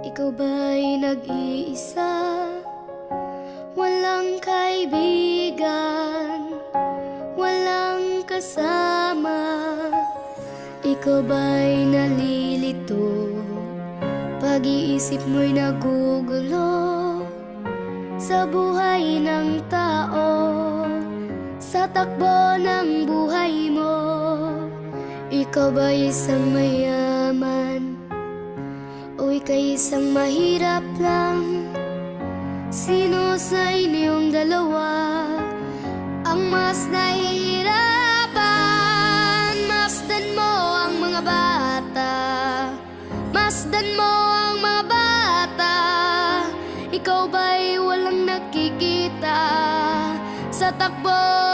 Ikaw ba'y nag-iisa? Walang kaibigan, walang kasama. Ikaw ba'y nalilito? Pag-iisip mo'y nagugulo sa buhay ng tao, sa takbo ng buhay mo. Ikaw ba'y isang mayaman o ika'y isang mahirap lang? Sino sa inyong dalawa ang mas nahihirapan? Masdan mo ang mga bata, masdan mo ang mga bata. Ikaw ba'y walang nakikita sa takbo